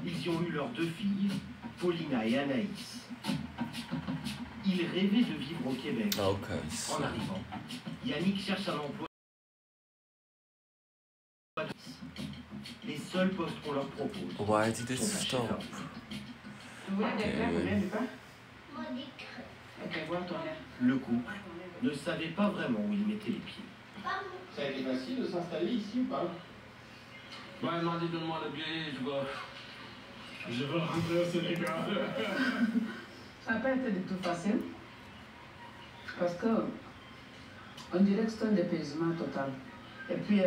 Ils y ont eu leurs 2 filles, Paulina et Anaïs. Ils rêvaient de vivre au Québec. En arrivant, Yannick cherche un emploi. Les seuls postes qu'on leur propose sont à Shefferville. Le couple ne savait pas vraiment où il mettait les pieds. Ça a été facile de s'installer ici ou pas? Ouais, il m'a dit donne-moi le billet, je veux rentrer au Sénégal. Ça n'a pas été du tout facile. Parce que on dirait que c'est un dépaysement total. Et puis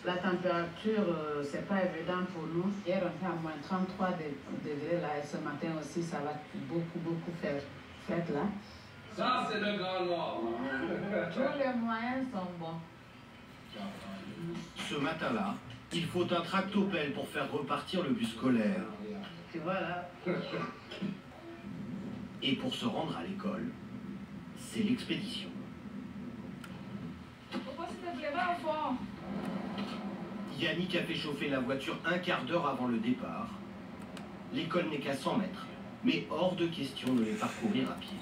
la température, c'est pas évident pour nous. Hier on fait à moins 33 degrés là et ce matin aussi ça va beaucoup faire fête là. Ça c'est le grand nord. Tous les moyens sont bons. Ce matin-là, il faut un tractopelle pour faire repartir le bus scolaire. Tu vois là. Et pour se rendre à l'école, c'est l'expédition. Pourquoi s'il te plaît pas au fond? Yannick a fait chauffer la voiture un quart d'heure avant le départ. L'école n'est qu'à 100 mètres, mais hors de question de les parcourir à pied.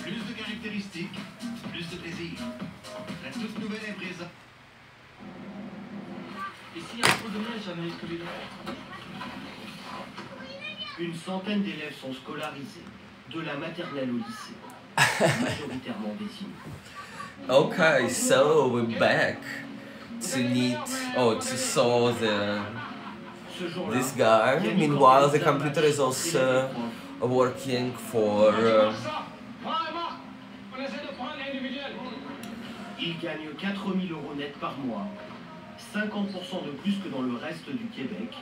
Plus de caractéristiques, plus de plaisir. La toute nouvelle est présente. Ici, il y a trop de neige, Anaïs. Une centaine d'élèves sont scolarisés, de la maternelle au lycée, majoritairement des immigrés. Okay, so we're back to saw this guy. Meanwhile, the computer is also working for. Il gagne 4 000 € net par mois, 50% de plus que dans le reste du Québec,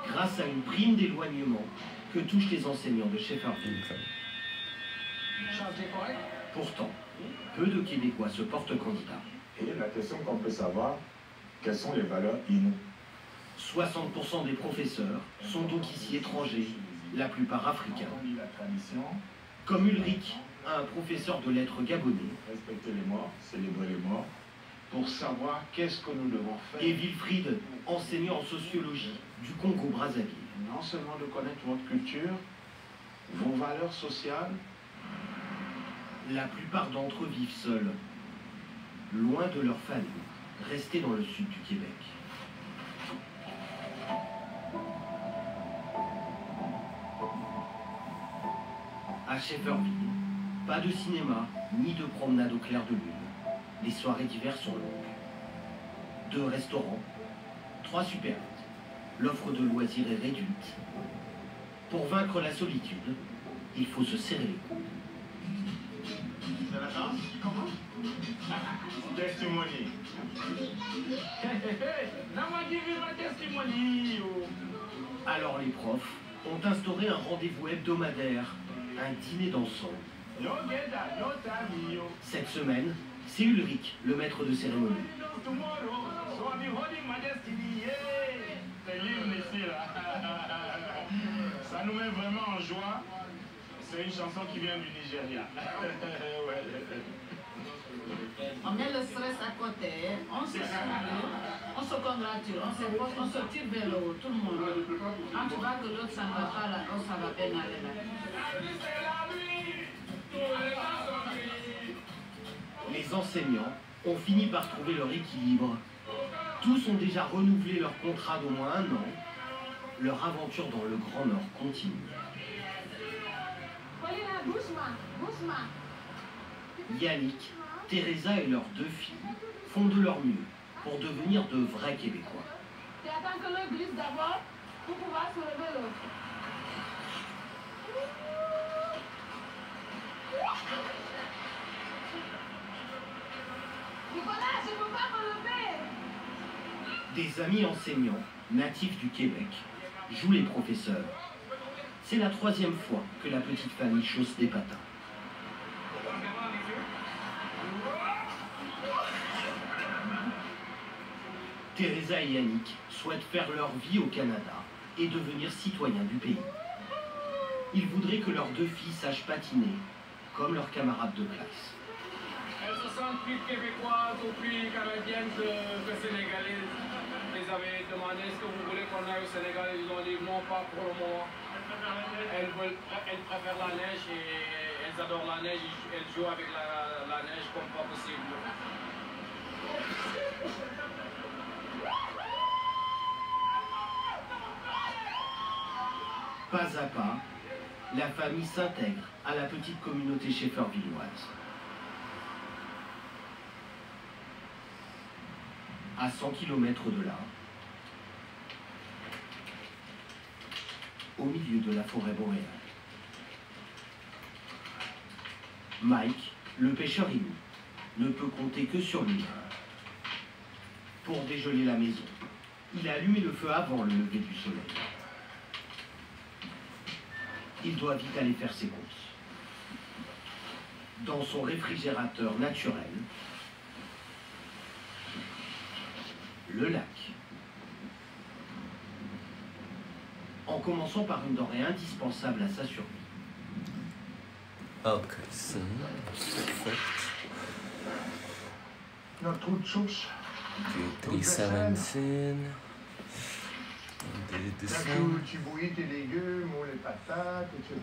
grâce à une prime d'éloignement que touchent les enseignants de Shefferville. Pourtant, peu de Québécois se portent candidats. Et la question qu'on peut savoir, quelles sont les valeurs innées? 60% des professeurs sont donc ici étrangers, la plupart africains. Comme Ulrich, un professeur de lettres gabonais. Respecter les morts, célébrer les morts, pour savoir qu'est-ce que nous devons faire. Et Wilfried, enseignant en sociologie du Congo-Brazzaville. Non seulement de connaître votre culture, vos valeurs sociales. La plupart d'entre eux vivent seuls, loin de leur famille, restés dans le sud du Québec. À Shefferville, pas de cinéma, ni de promenade au clair de lune. Les soirées d'hiver sont longues. 2 restaurants, 3 supérettes. L'offre de loisirs est réduite. Pour vaincre la solitude, il faut se serrer les coudes. C'est la chance? Comment? Testimony. Alors les profs ont instauré un rendez-vous hebdomadaire, un dîner d'ensemble. Cette semaine, c'est Ulrich, le maître de cérémonie. Ça nous met vraiment en joie. C'est une chanson qui vient du Nigeria. Ouais. On met le stress à côté, on se salue, on se congratule, on se tire vers le haut, tout le monde. Quand tu vois que l'autre ça ne va pas là, ça va bien aller là. Les enseignants ont fini par trouver leur équilibre. Tous ont déjà renouvelé leur contrat d'au moins 1 an. Leur aventure dans le Grand Nord continue. Yannick, Teresa et leurs 2 filles font de leur mieux pour devenir de vrais Québécois. Tu attends que l'eau glisse d'abord pour pouvoir soulever l'eau. Nicolas, je ne peux pas relever. Des amis enseignants, natifs du Québec, jouent les professeurs. C'est la 3e fois que la petite famille chausse des patins. Teresa et Yannick souhaitent faire leur vie au Canada et devenir citoyens du pays. Ils voudraient que leurs deux filles sachent patiner comme leurs camarades de classe. Elles se sentent plus québécoises ou plus canadiennes que sénégalaises. Ils avaient demandé est-ce que vous voulez qu'on aille au Sénégal. Ils ont dit non, pas pour le moment. Elles préfèrent la neige et elles adorent la neige. Elles jouent avec la neige comme pas possible. Pas à pas, la famille s'intègre à la petite communauté Sheffervilloise. À 100 km de là, au milieu de la forêt boréale, Mike, le pêcheur inou, ne peut compter que sur lui pour dégeler la maison. Il a allumé le feu avant le lever du soleil. Il doit vite aller faire ses courses. Dans son réfrigérateur naturel, le lac. En commençant par une denrée indispensable à sa survie. Ok, so perfect. Notre trou de source. Okay, 317. On did this Quand one. tu bouillis tes légumes ou les patates, etc.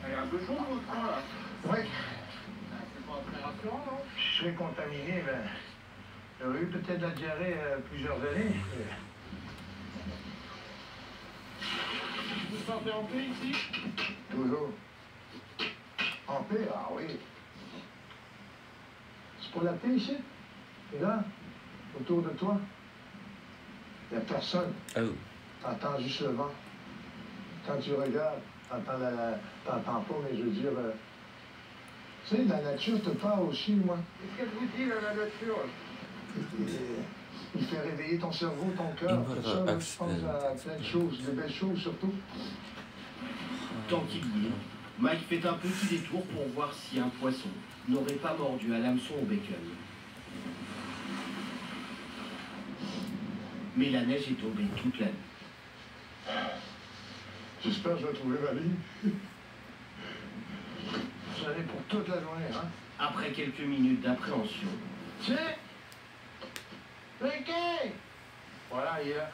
Il y a 2 jours, l'autre fois, là. Oui, C'est pas très rassurant, non? je serais contaminé, mais j'aurais eu peut-être la diarrhée plusieurs années. Vous vous sentez en paix ici? Toujours. En paix, ah oui. C'est pour la paix ici. Et là, autour de toi, il n'y a personne. Oh, T'entends juste le vent. Quand tu regardes, t'entends pas, mais je veux dire, tu sais, la nature te parle aussi, moi. Qu'est-ce qu'elle vous dit, là, la nature? Il fait réveiller ton cerveau, ton cœur, tout ça. Là, je pense à plein de choses, de belles choses surtout. Tant qu'il y est, Mike fait un petit détour pour voir si un poisson n'aurait pas mordu à l'hameçon au bacon. Mais la neige est tombée toute la nuit. J'espère que je vais trouver ma vie. J'en ai pour toute la journée, hein. Après quelques minutes d'appréhension, Tiens! Ricky! Voilà, il est là.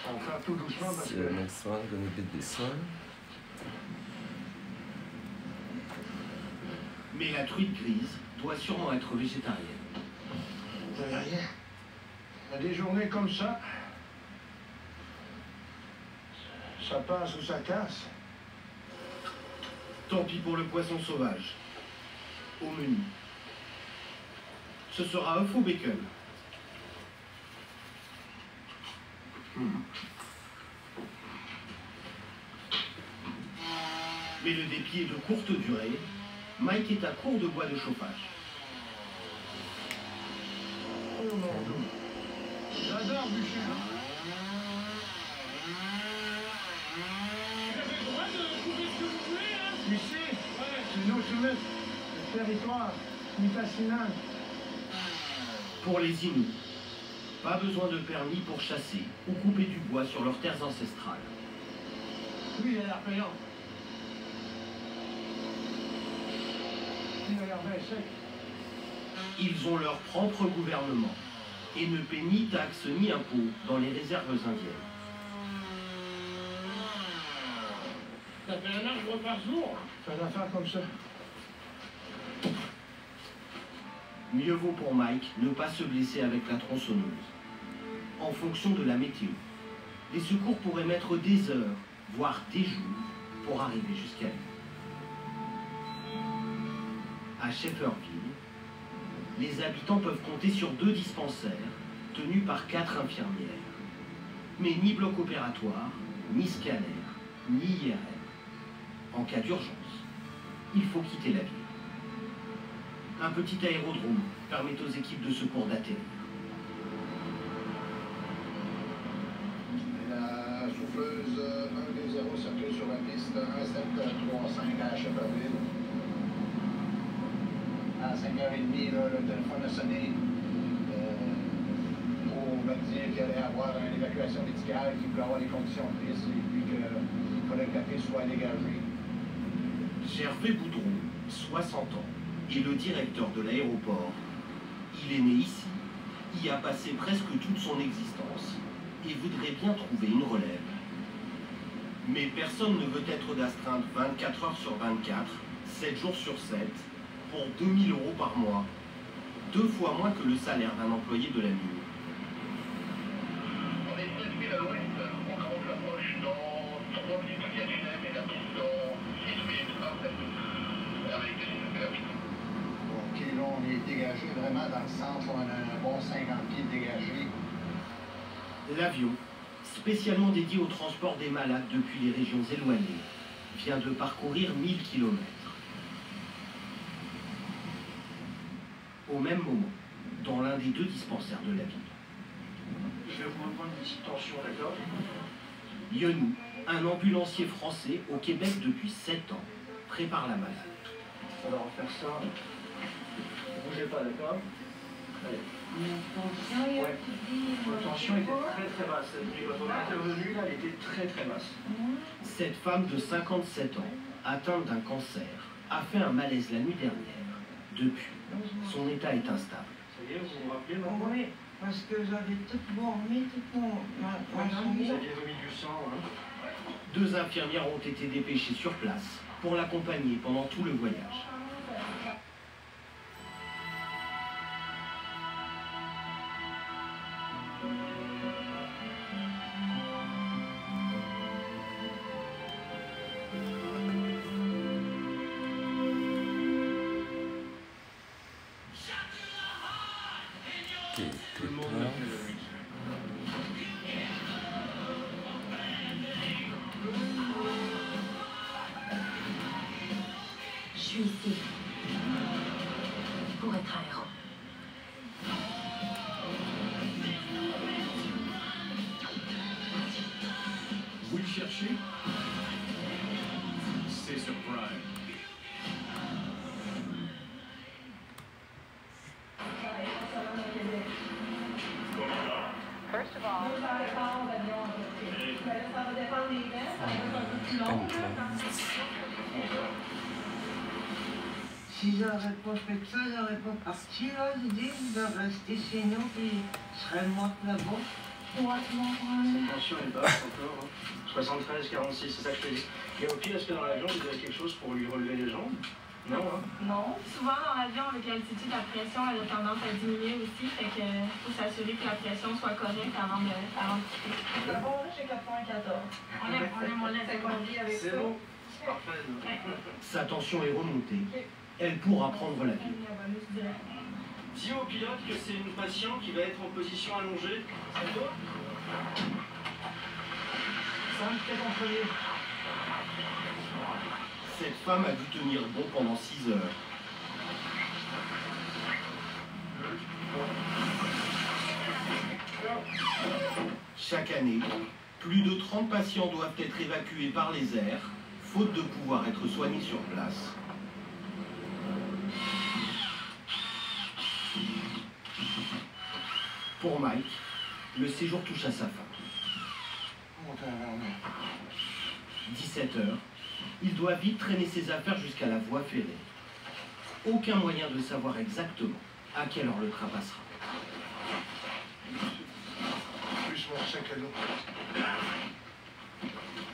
On va faire tout doucement parce so que... next one, gonna be this one. mais la truite grise doit sûrement être végétarienne. Vous savez rien. Il y a des journées comme ça. Ça passe ou ça casse. Tant pis pour le poisson sauvage. Au menu. Ce sera œuf au bacon. Mais le dépit est de courte durée. Mike est à court de bois de chauffage. Oh mon Dieu. J'adore bûcher. Vous avez le droit de couper ce que vous voulez, hein? Ici, c'est nous soumettre le territoire. C'est fascinant. Pour les Inuits, pas besoin de permis pour chasser ou couper du bois sur leurs terres ancestrales. Lui, il a l'air payant. Il a l'air bien sec. Ils ont leur propre gouvernement et ne paient ni taxes ni impôts dans les réserves indiennes. Ça fait un arbre par jour. C'est une affaire comme ça. Mieux vaut pour Mike ne pas se blesser avec la tronçonneuse. En fonction de la météo, les secours pourraient mettre des heures, voire des jours, pour arriver jusqu'à lui. À Shefferville, les habitants peuvent compter sur 2 dispensaires tenus par 4 infirmières. Mais ni bloc opératoire, ni scanner, ni IRM. En cas d'urgence, il faut quitter la ville. Un petit aérodrome permet aux équipes de secours d'atterrir. La souffleuse 120 circule sur la piste 1735 à Shefferville. À 5h30, là, le téléphone a sonné pour me dire qu'il allait y avoir une évacuation médicale, qu'il voulait avoir les conditions de piste et puis qu'il fallait que la piste soit dégagée. Gervais Boudron, 60 ans, est le directeur de l'aéroport. Il est né ici, y a passé presque toute son existence et voudrait bien trouver une relève. Mais personne ne veut être d'astreinte 24 heures sur 24, 7 jours sur 7, pour 2000 € par mois. 2 fois moins que le salaire d'un employé de la mine. On est 7000 à l'ouest, on commence l'approche dans 3 minutes à Vietnam et la piste dans 6 minutes avec la piste. OK, là, on est dégagé vraiment dans le centre, on a un bon 50 pieds dégagés. L'avion, spécialement dédié au transport des malades depuis les régions éloignées, vient de parcourir 1000 km. Au même moment, dans l'un des 2 dispensaires de la ville. Je vais vous reprendre une petite tension, d'accord? Yonou, un ambulancier français au Québec depuis 7 ans, prépare la malade. Alors, on va faire ça. Ne bougez pas, d'accord? Allez. Ouais. Votre tension était très très basse. Quand on est intervenu, là, elle était très très basse. Cette femme de 57 ans, atteinte d'un cancer, a fait un malaise la nuit dernière. Depuis, son état est instable. Ça y est, vous vous rappelez maintenant? Oui, parce que j'avais tout vomi, tout ma Vous aviez vomi du sang, hein? 2 infirmières ont été dépêchées sur place pour l'accompagner pendant tout le voyage. Tout le monde a fait la musique. Je suis ici pour être un héros. Vous le cherchez? C'est sur Prime. First of all, ça va dépendre des vents, ça va être un peu plus long. Si j'aurais pas fait ça, j'aurais pas parti, là, l'idée de rester chez nous, puis je serais morte là-bas. Attention, elle basse encore. 73, 46, c'est ça que je te dis. Et au pire, est-ce que dans l'avion, vous avez quelque chose pour lui relever les jambes? Non, hein? Non. Souvent dans l'avion, avec l'altitude, la pression elle a tendance à diminuer aussi. Fait que faut s'assurer que la pression soit correcte avant de quitter. D'abord, là, j'ai 94. On lève. C'est conduit avec ça. C'est bon. Parfait. Ouais. Sa tension est remontée. Elle pourra prendre l'avion. Dis au pilote que c'est une patiente qui va être en position allongée. C'est toi? 5, 4 en premier. Cette femme a dû tenir bon pendant 6 heures. Chaque année, plus de 30 patients doivent être évacués par les airs, faute de pouvoir être soignés sur place. Pour Mike, le séjour touche à sa fin. 17 heures, il doit vite traîner ses affaires jusqu'à la voie ferrée. Aucun moyen de savoir exactement à quelle heure le train passera. Plus mon sac à dos.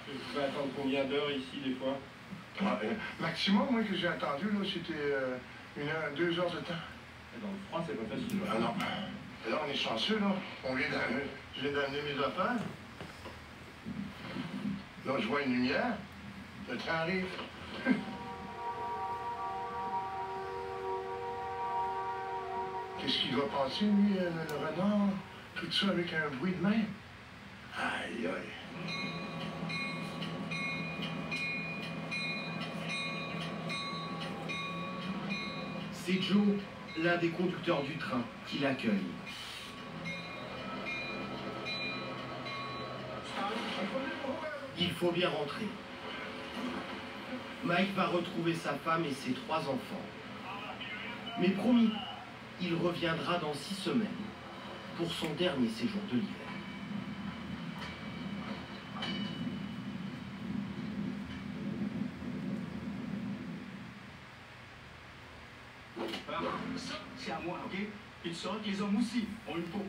Tu vas attendre combien d'heures ici des fois? Maximum, moi, que j'ai attendu, là, c'était 1 heure, 2 heures de temps. Dans le froid, c'est pas facile. Ah non. Là, on est chanceux, là. Je viens d'amener mes affaires. Là, je vois une lumière. Le train arrive. Qu'est-ce qu'il doit penser, lui, le renard? Tout ça avec un bruit de main. Aïe, aïe. C'est Joe, l'un des conducteurs du train, qui l'accueille. Il faut bien rentrer. Mike va retrouver sa femme et ses 3 enfants. Mais promis, il reviendra dans 6 semaines pour son dernier séjour de l'hiver. Ça, c'est à moi, ok? Et tu sauras que les hommes aussi ont une peau.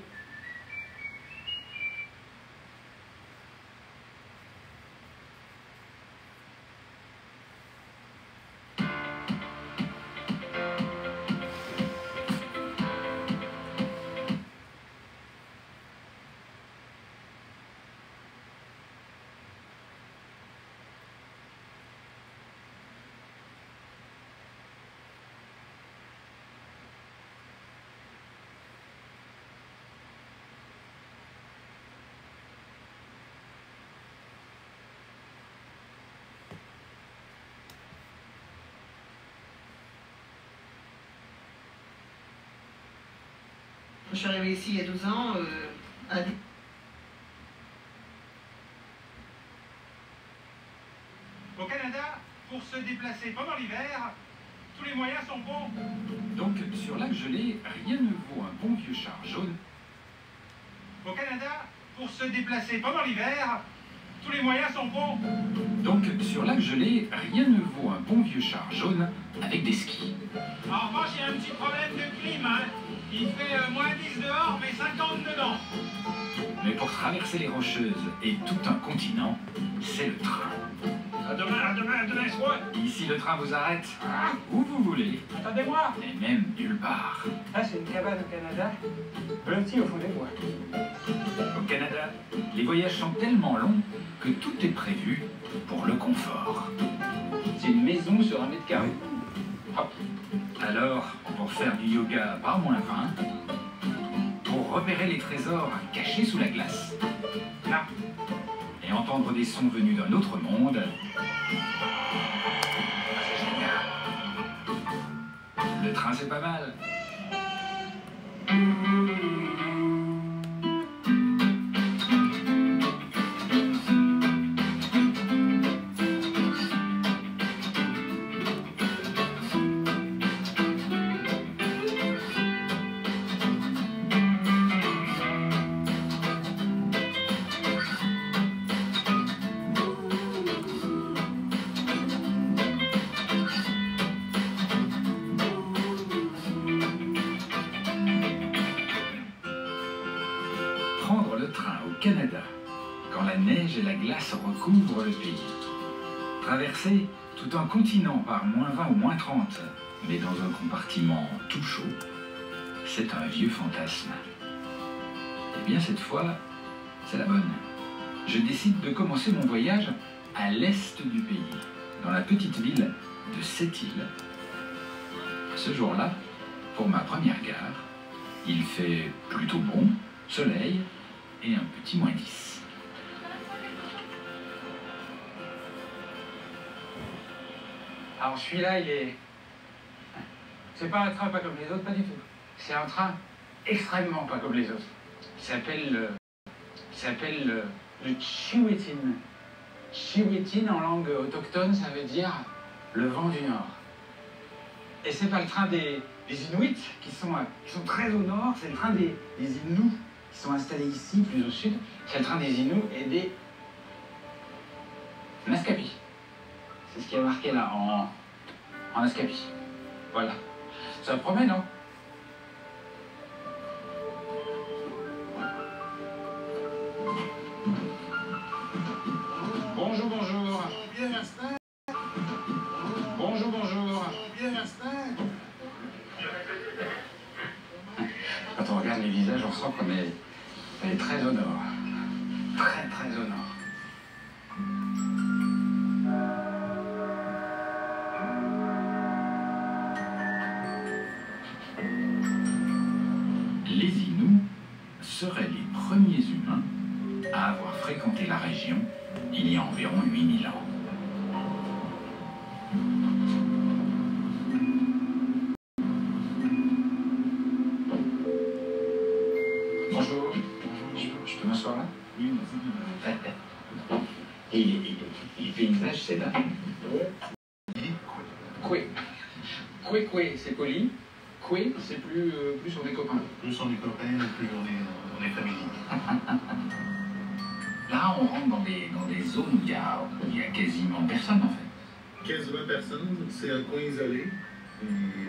Je suis arrivée ici il y a 12 ans. Au Canada, pour se déplacer pendant l'hiver, tous les moyens sont bons. Donc, sur lac gelé, rien ne vaut un bon vieux char jaune. Au Canada, pour se déplacer pendant l'hiver, tous les moyens sont bons. Donc, sur lac gelé, rien ne vaut un bon vieux char jaune avec des skis. En revanche, il y a un petit problème de clim, hein. Il fait moins 10 dehors, mais 50 dedans. Mais pour traverser les Rocheuses et tout un continent, c'est le train. À demain, soir. Ici, le train vous arrête où vous voulez. Attendez-moi. Et même nulle part. Ah, c'est une cabane au Canada. Blottie au fond des bois. Au Canada, les voyages sont tellement longs que tout est prévu pour le confort. C'est une maison sur 1 mètre carré. Hop. Alors, pour faire du yoga par -20, pour repérer les trésors cachés sous la glace, là, et entendre des sons venus d'un autre monde, c'est génial. Le train, c'est pas mal. Prendre le train au Canada, quand la neige et la glace recouvrent le pays. Traverser tout un continent par -20 ou -30, mais dans un compartiment tout chaud, c'est un vieux fantasme. Eh bien, cette fois, c'est la bonne. Je décide de commencer mon voyage à l'est du pays, dans la petite ville de Sept-Îles. Ce jour-là, pour ma première gare, il fait plutôt bon, soleil et un petit -10. Alors celui-là, il est... C'est pas un train pas comme les autres, pas du tout. C'est un train extrêmement pas comme les autres. Il s'appelle le Chiwetin. Chiwetin, en langue autochtone, ça veut dire le vent du Nord. Et c'est pas le train des Inuits qui sont très au nord, c'est le train des Inuits qui sont installés ici, plus au sud. C'est le train des Inuits et des Naskapi. C'est ce qui est marqué là, en Naskapi. Voilà. Ça promet, non? Bonjour, bonjour. Bonjour, bonjour. Quand on regarde les visages, on sent qu'on est très au nord. Très, très au nord. Les Inuits seraient les premiers humains à avoir fréquenté la région il y a environ 8000 ans. Bonjour, je peux m'asseoir là? Oui, merci. Et les paysages, c'est là? Kwe, c'est poli. coué, c'est plus on est copains. Plus on est copains, plus on est famille. Là, on rentre dans des zones où il y a quasiment personne en fait. Quasiment personne, c'est un coin isolé,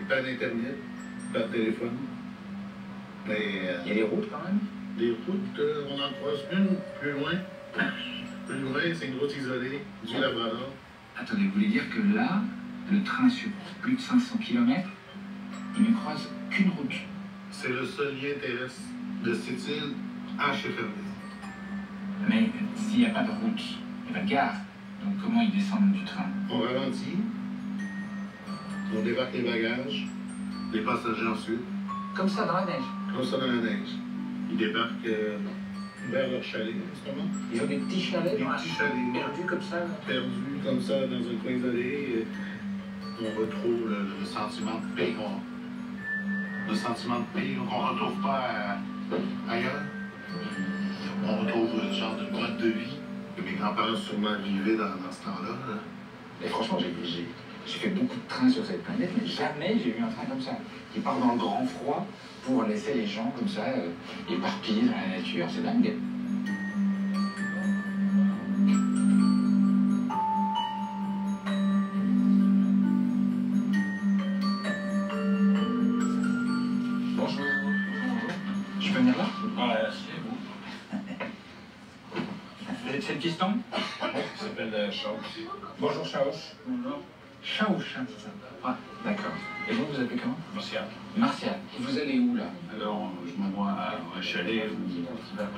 pas d'internet, pas de téléphone. Mais, il y a des routes quand même? Des routes, on en croise une plus loin. Plus loin, c'est une route isolée du Labrador. Attendez, vous voulez dire que là, le train sur plus de 500 km, il ne croise qu'une route? C'est le seul lien terrestre de cette île à Sheffield. Mais s'il n'y a pas de route, il n'y a pas de gare. Donc comment ils descendent du train? On ralentit, on débarque les bagages, les passagers ensuite. Comme ça dans la neige? Comme ça dans la neige. Ils débarquent vers leur chalet en ce moment. Ils ont des petits chalets? Des petits chalets. Perdus comme ça? Perdus comme ça dans un coin isolé. On retrouve le sentiment de paix le sentiment de paix qu'on ne retrouve pas ailleurs. On retrouve le genre de mode de vie que mes grands-parents sûrement vivaient dans ce temps-là. Et franchement, j'ai fait beaucoup de trains sur cette planète, mais jamais j'ai vu un train comme ça, qui part dans le grand froid pour laisser les gens comme ça, éparpillés dans la nature. C'est dingue. Bonjour. Je peux venir là? Ouais, c'est vous. C'est le piston? Il s'appelle Chauche. Bonjour Chauche. Bonjour. Chauche, hein, c'est ça? Ah, d'accord. Et vous appelez comment? Martial. Martial. Vous allez où là? Alors, je m'envoie à un chalet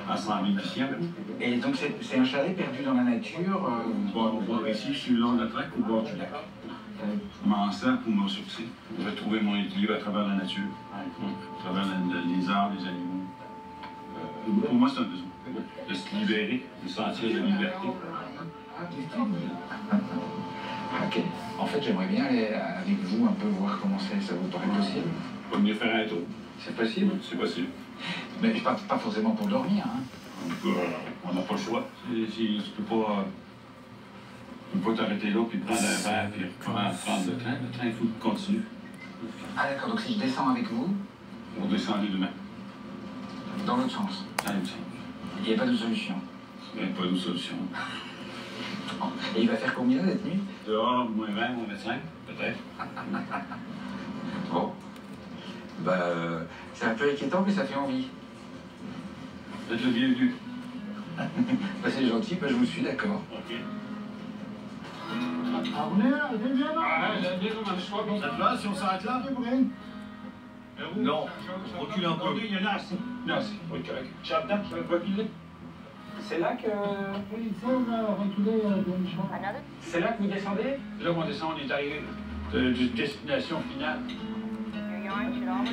à 100 000 km. Et donc c'est un chalet perdu dans la nature? Bon, ici, je suis le long de la traque au bord du lac. Commençant pour me sortir. Je vais trouver mon équilibre à travers la nature, à travers les arbres, les animaux. Pour moi, c'est un besoin de se libérer, de sentir la liberté. Ok. En fait, j'aimerais bien aller avec vous un peu voir comment c'est. Ça vous paraît possible? Faut venir faire un tour. C'est possible? C'est possible. Mais pas forcément pour dormir, hein. On n'a pas le choix. Si tu peux pas t'arrêter là, puis prendre un verre, puis prendre le train. Le train, il faut qu'il continue. Ah d'accord, donc si je descends avec vous? On descend demain. Dans l'autre sens? Dans l'autre sens. Il n'y a pas de solution? Il n'y a pas d'autre solution. Et il va faire combien cette nuit? Dehors, moins 20, moins 25, peut-être. Bon. Bah, c'est un peu inquiétant, mais ça fait envie. Vous êtes le bienvenu. Bah, c'est gentil, bah, je vous suis, d'accord. Ok. Ça te va si on s'arrête là? Non, recule un peu. Il y en a assez. Non, c'est correct. J'attends, je vais reculer. C'est là que... Il faut reculer d'une chose. C'est là que vous descendez? Là, on descend, on est arrivé d'une destination finale.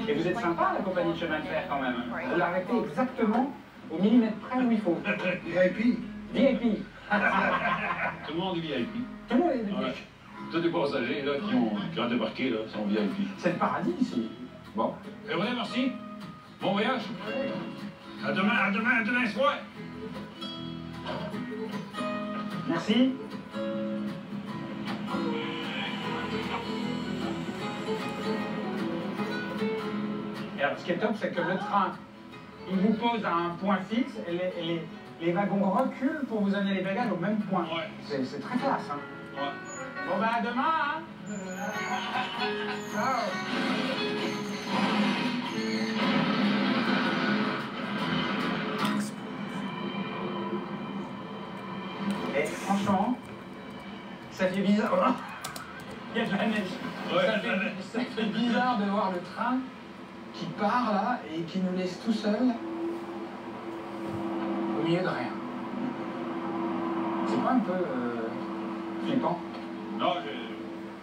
Et vous êtes sympa, la compagnie de chemin de fer, quand même. Vous l'arrêtez exactement au millimètre près où il faut. VIP. VIP. Tout le monde est VIP. Tout le monde est VIP. Ouais. Tous les passagers là, qui ont débarqué là, sont VIP. C'est le paradis ici. Bon. Et voilà, merci. Bon voyage. À demain soir. Merci. Et alors, ce qui est top, c'est que le train, il vous pose à un point fixe et les wagons reculent pour vous amener les bagages au même point. Ouais. C'est très classe, hein. Ouais. Bon, ben, à demain, hein. Ciao. Et franchement, ça fait bizarre. Il y a de la neige. Ouais, Ça fait bizarre de voir le train qui part là et qui nous laisse tout seuls au milieu de rien. C'est pas un peu flippant? Non,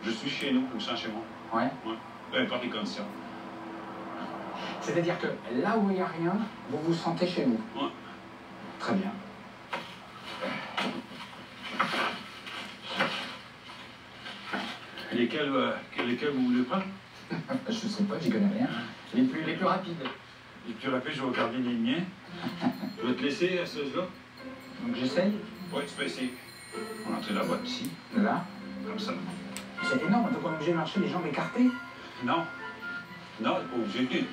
je suis chez nous, je me sens chez moi. Ouais. Peu importe les conditions. C'est-à-dire que là où il n'y a rien, vous vous sentez chez vous? Ouais. Très bien. Lesquels vous voulez prendre? Je sais pas, j'y connais rien. Les plus rapides. Les plus rapides, je vais regarder les miens. Je vais te laisser à ceux-là. Donc j'essaye? Oui, tu peux essayer. On va entrer la boîte ici. Là? Comme ça. C'est énorme, donc on est obligé de marcher les jambes écartées? Non. Non, c'est pas obligé.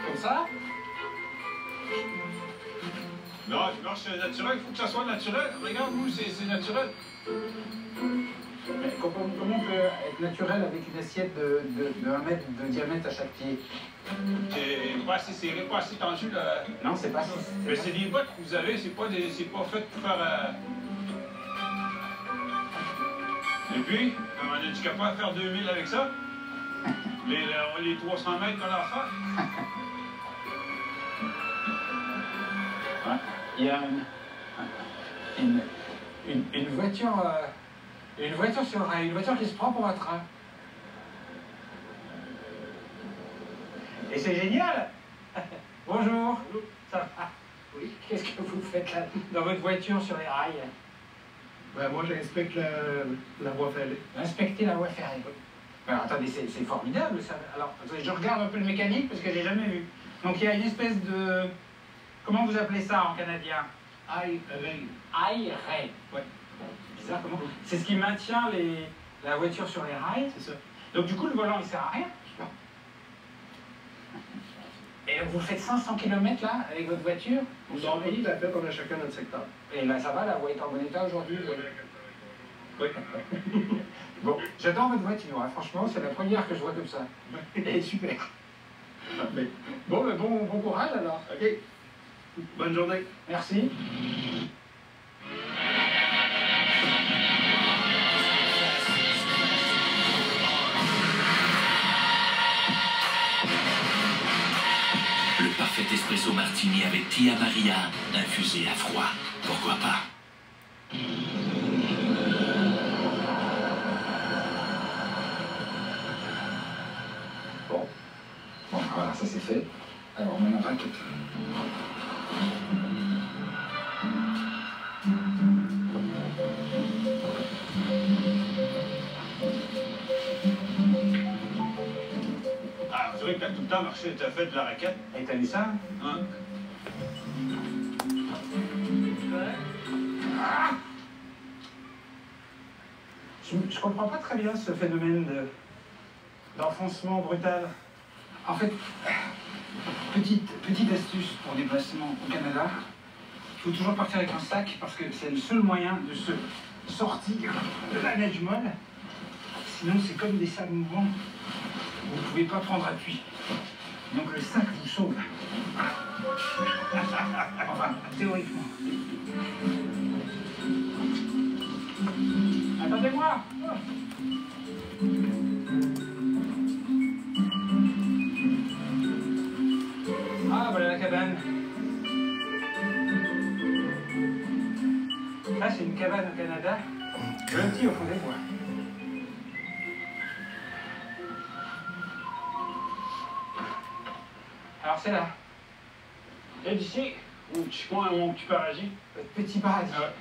Comme ça? Non, c'est naturel, il faut que ça soit naturel. Regarde, nous, c'est naturel. Mais comment on peut être naturel avec une assiette de 1 mètre de diamètre à chaque pied? C'est pas assez serré, pas assez tendu, là. Non, c'est pas... Mais c'est des bottes que vous avez, c'est pas fait pour faire... Et puis, on est-tu capable de faire 2000 avec ça? Les 300 mètres qu'on a à faire? Ouais. Il y a une voiture... une voiture sur rail, une voiture qui se prend pour un train. Et c'est génial. Bonjour. Ça va? Oui. Qu'est-ce que vous faites là, dans votre voiture sur les rails? Ben, moi, j'inspecte la voie ferrée. Inspecter la voie ferrée. Alors, attendez, c'est formidable ça. Alors, attendez, je regarde un peu le mécanique parce que je l'ai jamais vu. Donc, il y a une espèce de... Comment vous appelez ça en canadien? Ail-ray. Ail-ray. Ouais. Bizarre comment? C'est ce qui maintient la voiture sur les rails. C'est ça. Donc, du coup, le volant, il sert à rien. Et vous faites 500 km là, avec votre voiture? On sort tout à fait, on a chacun notre secteur. Et là, ça va, la voie est en bon état aujourd'hui? Oui. Bon, j'adore votre voiture, hein. Franchement, c'est la première que je vois comme ça. Elle est super. Bon, ben, bon courage alors. OK. Bonne journée. Merci. Le parfait espresso martini avec Tia Maria, infusé à froid. Pourquoi pas? Bon, voilà, ça c'est fait. Alors, maintenant, raquette. Ah, c'est vrai que t'as tout le temps marché, t'as fait de la raquette. Et t'as vu ça? Hein? Ah! Je comprends pas très bien ce phénomène d'enfoncement brutal. En fait, petite astuce pour déplacement au Canada, il faut toujours partir avec un sac parce que c'est le seul moyen de se sortir de la neige molle. Sinon, c'est comme des sables mouvants. Vous ne pouvez pas prendre appui. Donc le sac vous sauve. Enfin, théoriquement. Attendez-moi! Ah, voilà la cabane. Là, c'est une cabane au Canada. Un petit au fond des bois. Alors, c'est là. Et d'ici, mon petit paradis. Petit paradis. Ah ouais.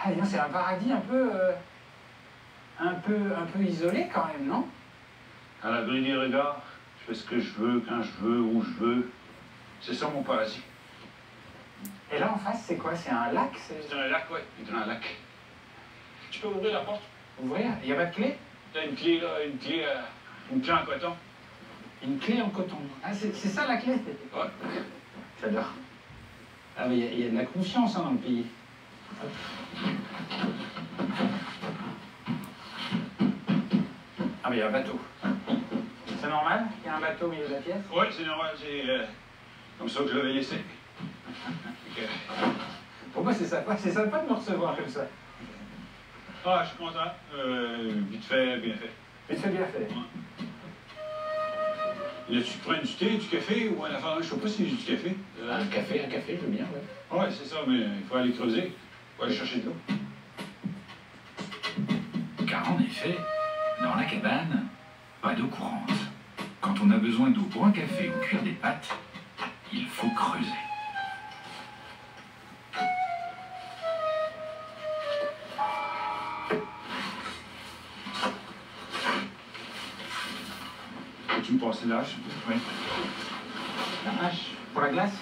Ah, non, c'est un paradis un peu isolé quand même, non? À l'abri des regards, je fais ce que je veux, quand je veux, où je veux. C'est ça mon paradis. Et là en face, c'est quoi? C'est un lac? C'est un lac, ouais. C'est un lac. Tu peux ouvrir la porte? Ouvrir? Il n'y a pas de clé? T'as une clé, là, une clé en coton. Une clé en coton. Ah, c'est ça la clé? Ouais. J'adore. Ah, mais il y a de la confiance hein, dans le pays. Ah, mais il y a un bateau. C'est normal? Il y a un bateau au milieu de la pièce? Oui, c'est normal. C'est comme ça que je l'avais laissé. Pour moi, c'est sympa de me recevoir comme ça. Ah, je suis content. Vite fait, bien fait. Vite fait, bien fait. Là, tu prends du thé, du café ou un affaire? Je sais pas si j'ai du café. Un café, je veux bien, ouais. Ouais, c'est ça, mais il faut aller creuser. Il faut aller chercher de l'eau. Car en effet, dans la cabane, pas d'eau courante. Quand on a besoin d'eau pour un café ou cuire des pâtes, il faut creuser. Tu me passes la hache? Oui. La hache? Pour la glace?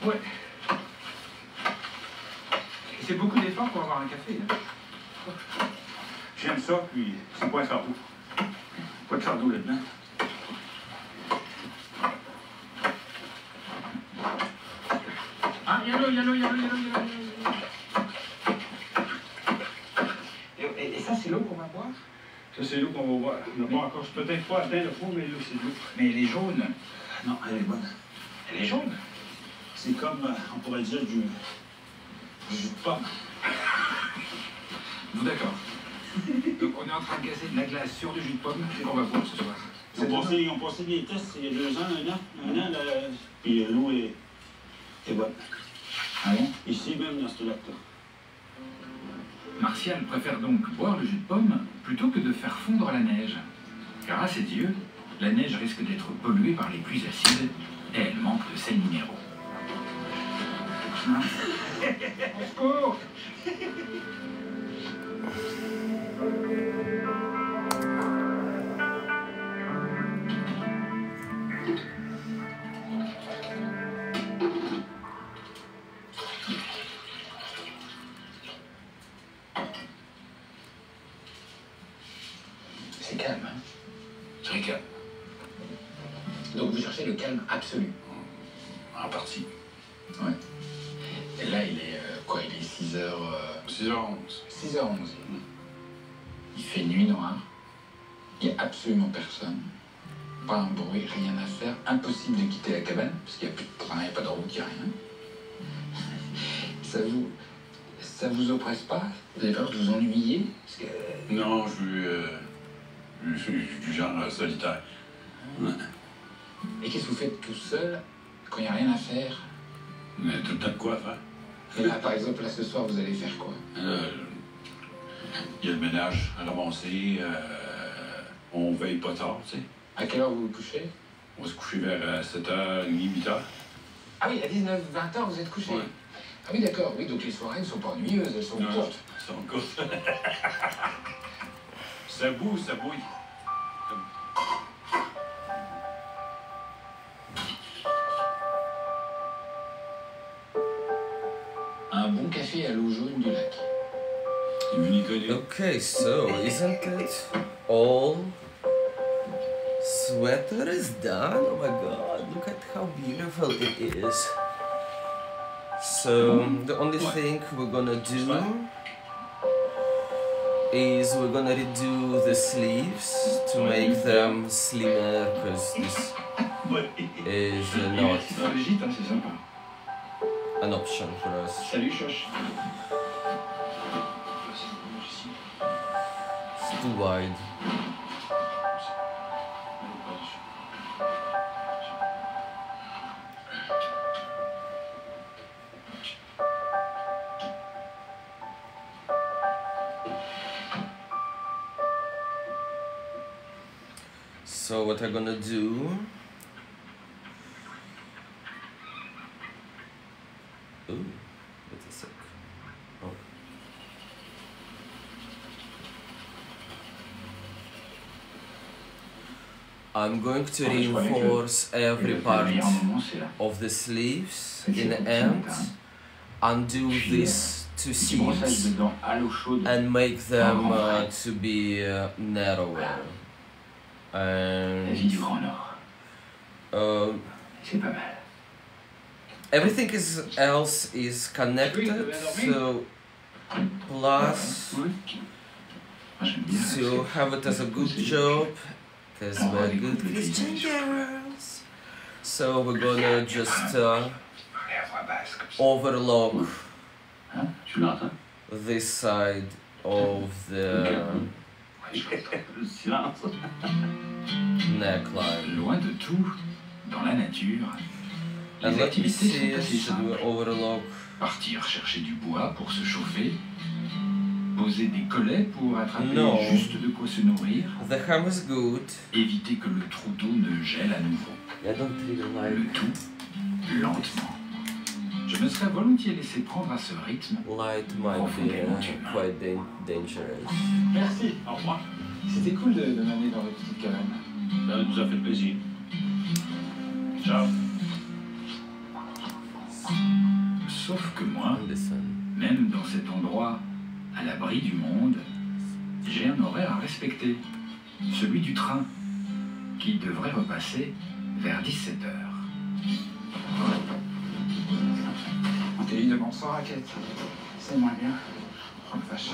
Ouais. fait beaucoup d'efforts pour avoir un café. Là. J'aime ça, puis c'est pas un fardeau. Pas de fardeau là-dedans. Ah, il y a l'eau. Et ça, c'est l'eau qu'on va boire? Ça, c'est l'eau qu'on va boire. On n'a pas encore peut-être pas atteint le fond, mais là, c'est de l'eau. Mais elle est jaune. Non, elle est bonne. Elle est jaune? C'est comme, on pourrait dire, du jus de pomme. Bon, d'accord. Donc on est en train de casser de la glace sur du jus de pomme, c'est qu'on va boire ce soir. Ils ont passé des tests il y a 2 ans, un an, puis l'eau est bonne. Ah bon? Ici, même dans ce lac-là. Martial préfère donc boire le jus de pomme plutôt que de faire fondre la neige. Car à ses yeux, la neige risque d'être polluée par les pluies acides et elle manque de sel minéraux. Au secours! C'est calme, hein? Très calme. Donc vous cherchez le calme absolu? En partie. Ouais. Et là, il est quoi? Il est 6h... 6h11. 6h11. Il fait nuit noire. Il n'y a absolument personne. Pas un bruit, rien à faire. Impossible de quitter la cabane, parce qu'il n'y a plus de train, il n'y a pas de route, il n'y a rien. Ça vous oppresse pas? Vous avez peur de vous ennuyer? Parce que... Non, je suis du genre solitaire. Ouais. Et qu'est-ce que vous faites tout seul quand il n'y a rien à faire? Mais tout le temps de quoi faire. Et là, par exemple, là, ce soir, vous allez faire quoi? Il y a le ménage à ramasser. On veille pas tard, tu sais. À quelle heure vous vous couchez? On va se coucher vers 7h30, 8h. Ah oui, à 19-20h, vous êtes couché? Ouais. Ah oui, d'accord. Oui, donc les soirées ne sont pas ennuyeuses, elles sont courtes. Elles sont courtes. Ça bouge, ça bouille. Un bon café à l'eau jaune du lac. Okay, so isn't it all? Sweater is done. Oh my god, look at how beautiful it is. So the only thing we're gonna do is we're gonna redo the sleeves to make them slimmer, because this is not an option for us. Salut, Choche. It's too wide. So what I'm gonna do, ooh, wait a sec. Oh. I'm going to reinforce every part of the sleeves in the end, undo these two seams and make them to be narrower. And everything else is connected, so plus to have it as a good job, because we're good Christian girls. So we're gonna just overlock this side of the neckline. Loin de tout, dans la nature, And les let me activités see, sont assez should we simples. overlock? Partir chercher du bois pour se chauffer, poser des collets pour attraper No. juste de quoi se nourrir, The ham is good. éviter que le trou d'eau ne gèle à nouveau. I don't really like Le tout lentement. Je me serais volontiers laissé prendre à ce rythme. light might be quite dangerous. Merci, au revoir. C'était cool de m'amener dans votre petite cabane. Ça nous a fait plaisir. Ciao. Sauf que moi, Même dans cet endroit, à l'abri du monde, j'ai un horaire à respecter, celui du train, qui devrait repasser vers 17 h. On t'est dit devant sans raquette. C'est moins bien. Oh la vache.